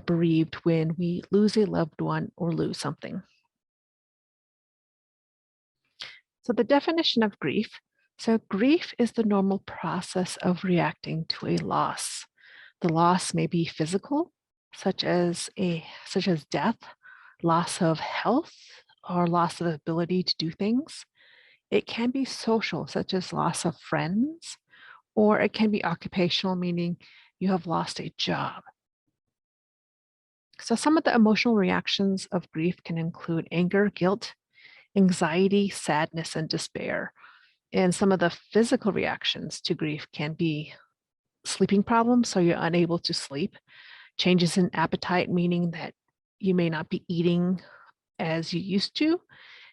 bereaved when we lose a loved one or lose something. So the definition of grief. So grief is the normal process of reacting to a loss. The loss may be physical, such as death, loss of health, or loss of ability to do things. It can be social, such as loss of friends, or it can be occupational, meaning you have lost a job. So some of the emotional reactions of grief can include anger, guilt, anxiety, sadness, and despair. And some of the physical reactions to grief can be sleeping problems, so you're unable to sleep, changes in appetite, meaning that you may not be eating as you used to,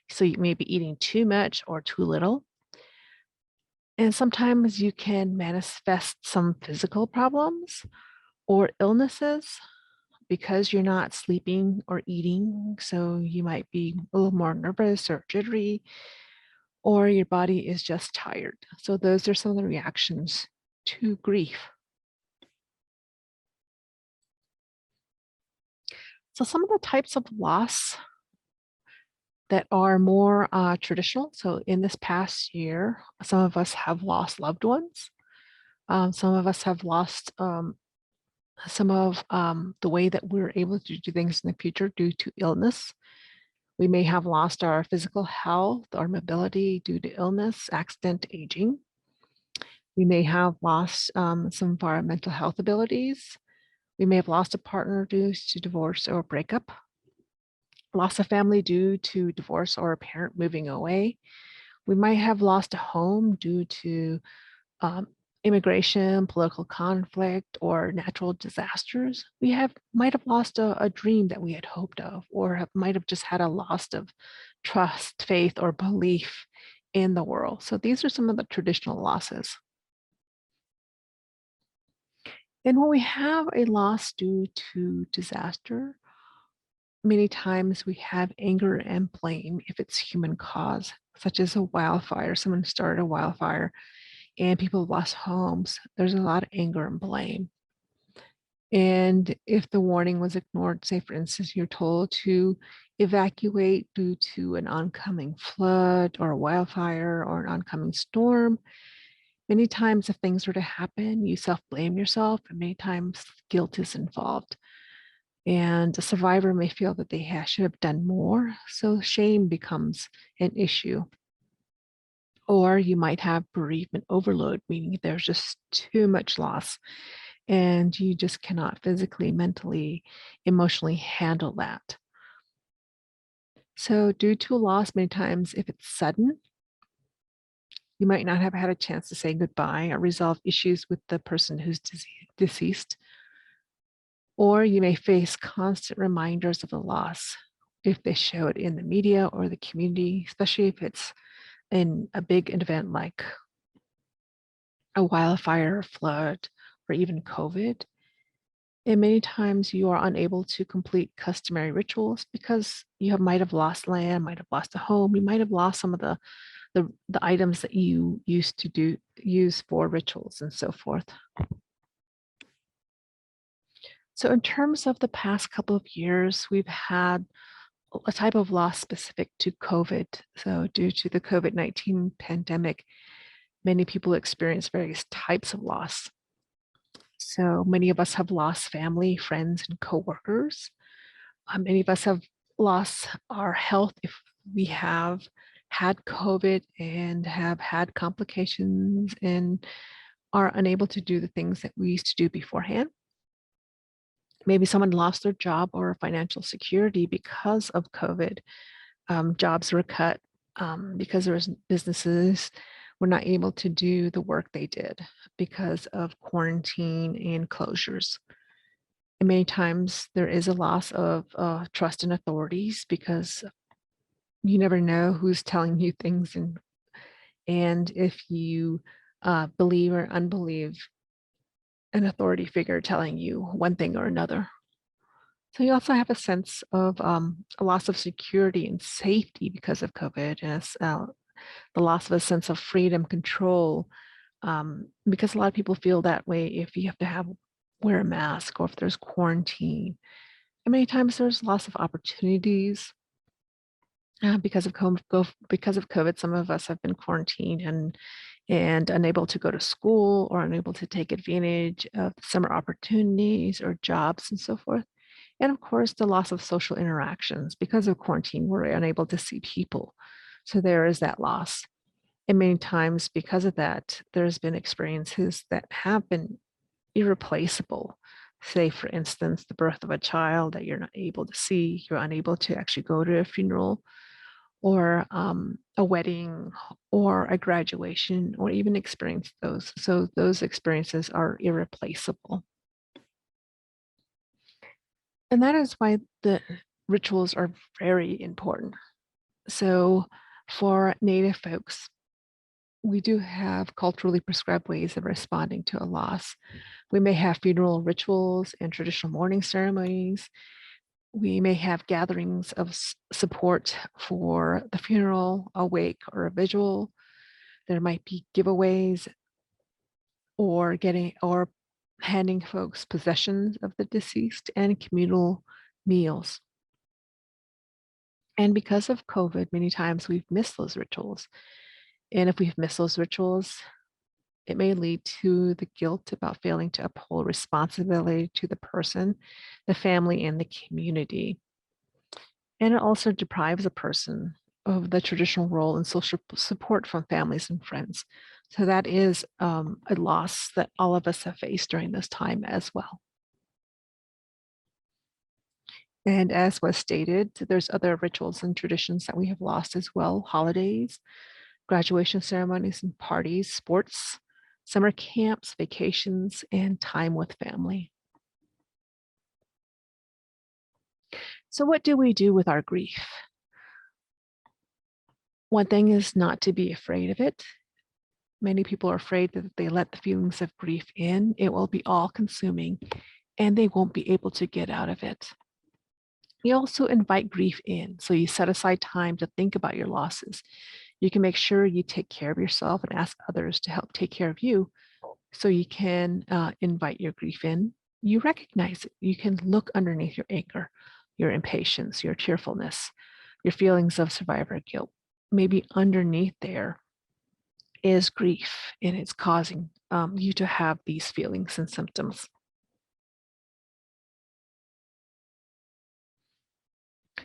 so you may be eating too much or too little. And sometimes you can manifest some physical problems or illnesses because you're not sleeping or eating. So you might be a little more nervous or jittery, or your body is just tired. So those are some of the reactions to grief. So some of the types of loss that are more traditional. So in this past year, some of us have lost loved ones. Some of us have lost some of the way that we're able to do things in the future due to illness. We may have lost our physical health or mobility due to illness, accident, aging. We may have lost some of our mental health abilities. We may have lost a partner due to divorce or breakup. Loss of family due to divorce or a parent moving away. We might have lost a home due to immigration, political conflict, or natural disasters, we might have lost a dream that we had hoped of, or might have just had a loss of trust, faith, or belief in the world. So these are some of the traditional losses. And when we have a loss due to disaster, many times we have anger and blame if it's human cause, such as a wildfire. Someone started a wildfire and people have lost homes. There's a lot of anger and blame. And if the warning was ignored, say for instance, you're told to evacuate due to an oncoming flood or a wildfire or an oncoming storm, many times if things were to happen, you self-blame yourself, and many times guilt is involved. And a survivor may feel that they should have done more, so shame becomes an issue. Or you might have bereavement overload, meaning there's just too much loss and you just cannot physically, mentally, emotionally handle that. So due to a loss, many times if it's sudden, you might not have had a chance to say goodbye or resolve issues with the person who's deceased. Or you may face constant reminders of the loss if they show it in the media or the community, especially if it's in a big event like a wildfire, flood, or even COVID. And many times you are unable to complete customary rituals because you might have lost land, might have lost a home, you might have lost some of the items that you used to use for rituals and so forth. So in terms of the past couple of years, we've had a type of loss specific to COVID. So due to the COVID-19 pandemic, many people experience various types of loss. So many of us have lost family, friends, and coworkers. Many of us have lost our health if we have had COVID and have had complications and are unable to do the things that we used to do beforehand. Maybe someone lost their job or financial security because of COVID. Jobs were cut because there was businesses were not able to do the work they did because of quarantine and closures. And many times there is a loss of trust in authorities because you never know who's telling you things and if you believe or unbelieve an authority figure telling you one thing or another. So you also have a sense of a loss of security and safety because of COVID, and the loss of a sense of freedom, control, because a lot of people feel that way if you have to wear a mask or if there's quarantine. And many times there's loss of opportunities because of COVID. Some of us have been quarantined and unable to go to school or unable to take advantage of summer opportunities or jobs and so forth. And of course, the loss of social interactions. Because of quarantine, we're unable to see people. So there is that loss. And many times because of that, there's been experiences that have been irreplaceable. Say, for instance, the birth of a child that you're not able to see, you're unable to actually go to a funeral, or a wedding, or a graduation, or even experience those. So those experiences are irreplaceable. And that is why the rituals are very important. So for Native folks, we do have culturally prescribed ways of responding to a loss. We may have funeral rituals and traditional mourning ceremonies. We may have gatherings of support for the funeral, a wake, or a vigil. There might be giveaways or handing folks possessions of the deceased and communal meals. And because of COVID, many times we've missed those rituals. And if we've missed those rituals, it may lead to the guilt about failing to uphold responsibility to the person, the family, and the community. And it also deprives a person of the traditional role and social support from families and friends. So that is a loss that all of us have faced during this time as well. And as was stated, there's other rituals and traditions that we have lost as well: holidays, graduation ceremonies and parties, sports, summer camps, vacations, and time with family. So what do we do with our grief? One thing is not to be afraid of it. Many people are afraid that if they let the feelings of grief in, it will be all consuming and they won't be able to get out of it. You also invite grief in. So you set aside time to think about your losses. You can make sure you take care of yourself and ask others to help take care of you so you can invite your grief in. You recognize it. You can look underneath your anger, your impatience, your tearfulness, your feelings of survivor guilt. Maybe underneath there is grief and it's causing you to have these feelings and symptoms.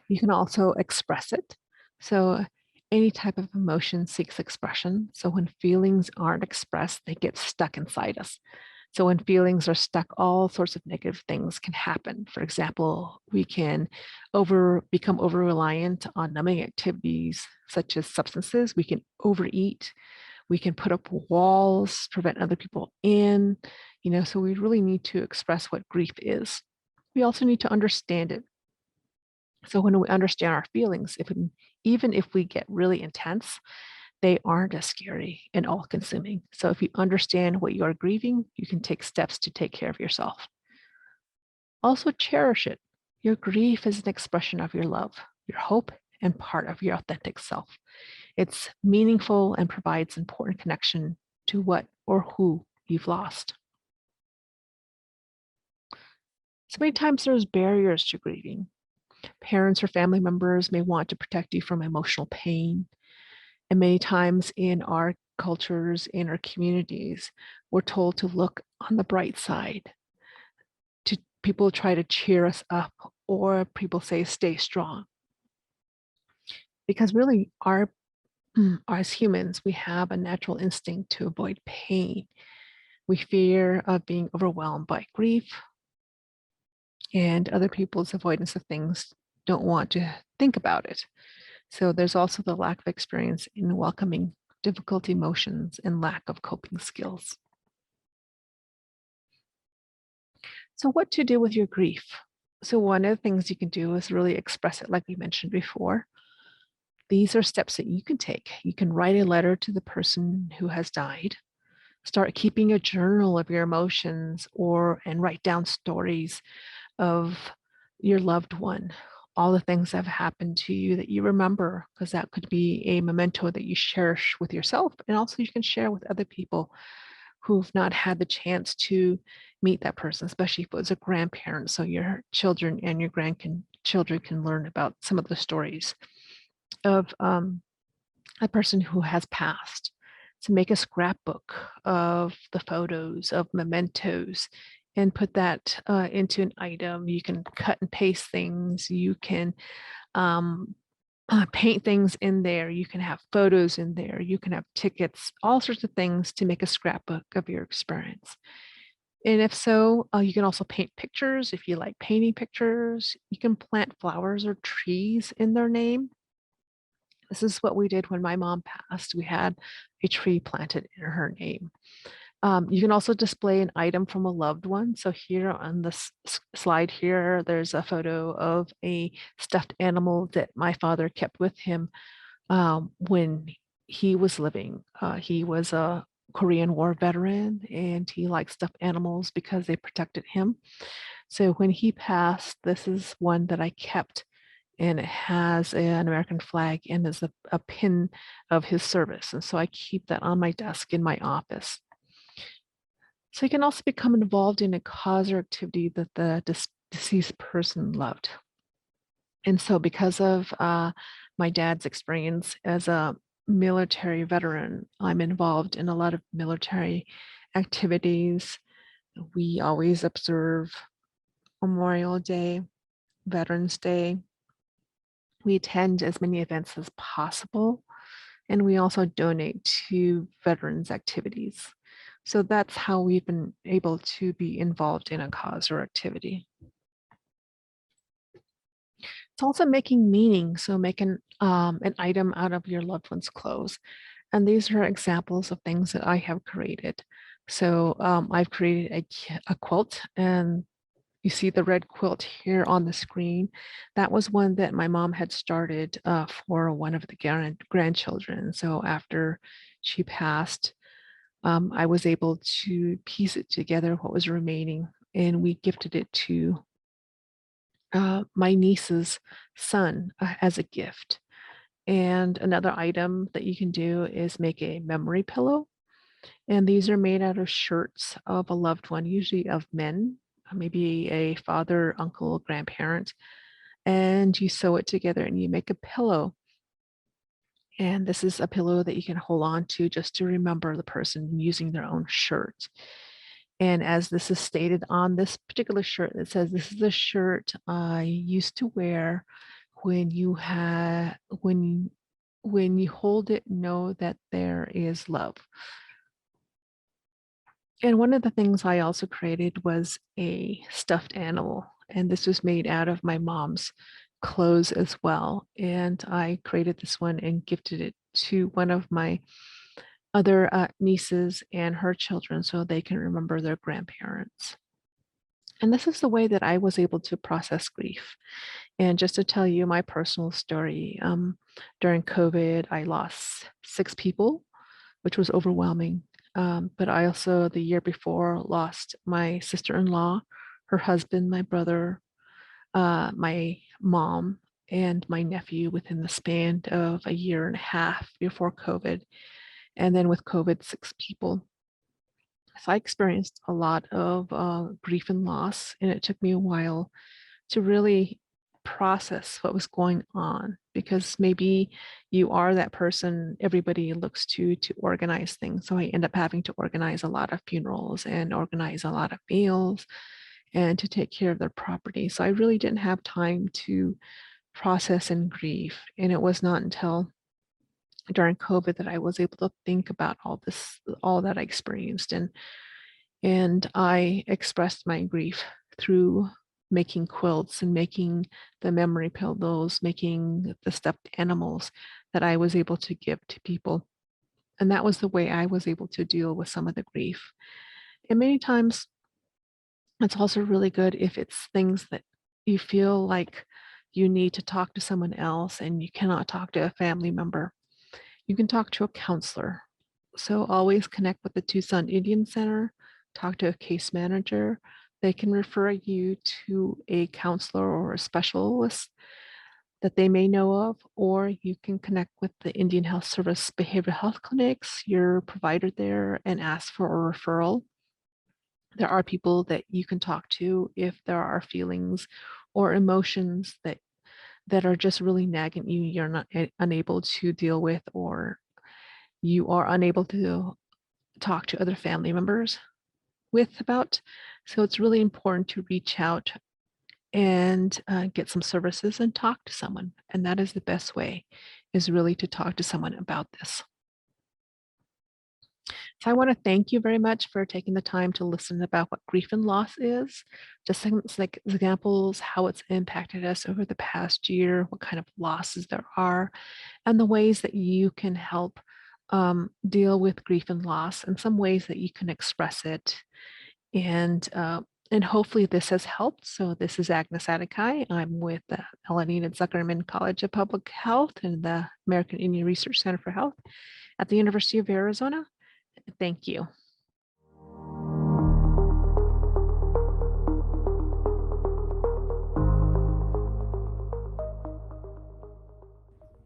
You can also express it. So any type of emotion seeks expression. So when feelings aren't expressed, they get stuck inside us. So when feelings are stuck, all sorts of negative things can happen. For example, we can become over-reliant on numbing activities such as substances. We can overeat. We can put up walls, prevent other people in, so we really need to express what grief is. We also need to understand it. So when we understand our feelings, even if we get really intense, they aren't as scary and all-consuming. So if you understand what you are grieving, you can take steps to take care of yourself. Also cherish it. Your grief is an expression of your love, your hope, and part of your authentic self. It's meaningful and provides important connection to what or who you've lost. So many times there's barriers to grieving. Parents or family members may want to protect you from emotional pain. And many times in our cultures, in our communities, we're told to look on the bright side. People try to cheer us up, or people say, stay strong. Because really, as humans, we have a natural instinct to avoid pain. We fear of being overwhelmed by grief, and other people's avoidance of things don't want to think about it. So there's also the lack of experience in welcoming difficult emotions and lack of coping skills. So what to do with your grief? So one of the things you can do is really express it like we mentioned before. These are steps that you can take. You can write a letter to the person who has died. Start keeping a journal of your emotions and write down stories of your loved one, all the things that have happened to you that you remember, because that could be a memento that you cherish with yourself. And also you can share with other people who've not had the chance to meet that person, especially if it was a grandparent. So your children and your grandchildren can learn about some of the stories of a person who has passed. To make a scrapbook of the photos, of mementos, and put that into an item. You can cut and paste things. You can paint things in there. You can have photos in there. You can have tickets, all sorts of things to make a scrapbook of your experience. And if so, you can also paint pictures. If you like painting pictures, you can plant flowers or trees in their name. This is what we did when my mom passed. We had a tree planted in her name. You can also display an item from a loved one. So here on this slide here, there's a photo of a stuffed animal that my father kept with him when he was living. He was a Korean War veteran and he liked stuffed animals because they protected him. So when he passed, this is one that I kept, and it has an American flag and is a pin of his service. And so I keep that on my desk in my office. So you can also become involved in a cause or activity that the deceased person loved. And so because of my dad's experience as a military veteran, I'm involved in a lot of military activities. We always observe Memorial Day, Veterans Day. We attend as many events as possible, and we also donate to veterans activities. So that's how we've been able to be involved in a cause or activity. It's also making meaning, so making an item out of your loved one's clothes. And these are examples of things that I have created. So I've created a quilt, and you see the red quilt here on the screen. That was one that my mom had started for one of the grandchildren. So after she passed, I was able to piece it together, what was remaining, and we gifted it to my niece's son as a gift. And another item that you can do is make a memory pillow. And these are made out of shirts of a loved one, usually of men, maybe a father, uncle, grandparent. And you sew it together and you make a pillow. And this is a pillow that you can hold on to just to remember the person using their own shirt. And as this is stated on this particular shirt, it says, "This is the shirt I used to wear when you had when you hold it, know that there is love." And one of the things I also created was a stuffed animal, and this was made out of my mom's clothes as well. And I created this one and gifted it to one of my other nieces and her children so they can remember their grandparents. And this is the way that I was able to process grief. And just to tell you my personal story, during COVID, I lost 6 people, which was overwhelming. But I also, the year before, lost my sister-in-law, her husband, my brother, my mom, and my nephew within the span of a year and a half before COVID. And then with COVID, 6 people. So I experienced a lot of grief and loss, and it took me a while to really process what was going on, because maybe you are that person everybody looks to organize things. So I end up having to organize a lot of funerals and organize a lot of meals and to take care of their property. So I really didn't have time to process and grieve. And it was not until during COVID that I was able to think about all that I experienced. And I expressed my grief through making quilts and making the memory pillows, making the stuffed animals that I was able to give to people. And that was the way I was able to deal with some of the grief. And many times it's also really good if it's things that you feel like you need to talk to someone else and you cannot talk to a family member. You can talk to a counselor. So always connect with the Tucson Indian Center, talk to a case manager. They can refer you to a counselor or a specialist that they may know of, or you can connect with the Indian Health Service behavioral health clinics, your provider there, and ask for a referral. There are people that you can talk to if there are feelings or emotions that are just really nagging you, you're not unable to deal with, or you are unable to talk to other family members with about. So it's really important to reach out and get some services and talk to someone. And that is the best way, is really to talk to someone about this. So I want to thank you very much for taking the time to listen about what grief and loss is, just some like examples, how it's impacted us over the past year, what kind of losses there are, and the ways that you can help deal with grief and loss, and some ways that you can express it. And hopefully this has helped. So this is Agnes Adikai. I'm with the Melanina Zuckerman College of Public Health and the American Indian Research Center for Health at the University of Arizona. Thank you.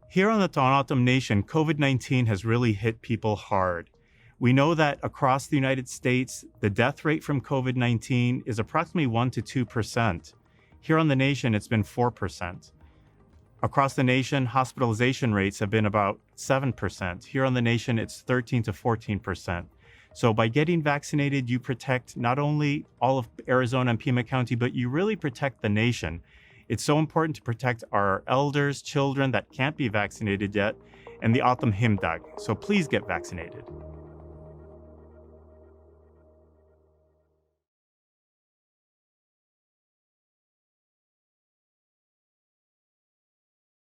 Here on the Tohono Nation, COVID-19 has really hit people hard. We know that across the United States, the death rate from COVID-19 is approximately 1% to 2%. Here on the nation, it's been 4%. Across the nation, hospitalization rates have been about 7%. Here on the nation, it's 13 to 14%. So by getting vaccinated, you protect not only all of Arizona and Pima County, but you really protect the nation. It's so important to protect our elders, children that can't be vaccinated yet, and the Atam Himdag. So please get vaccinated.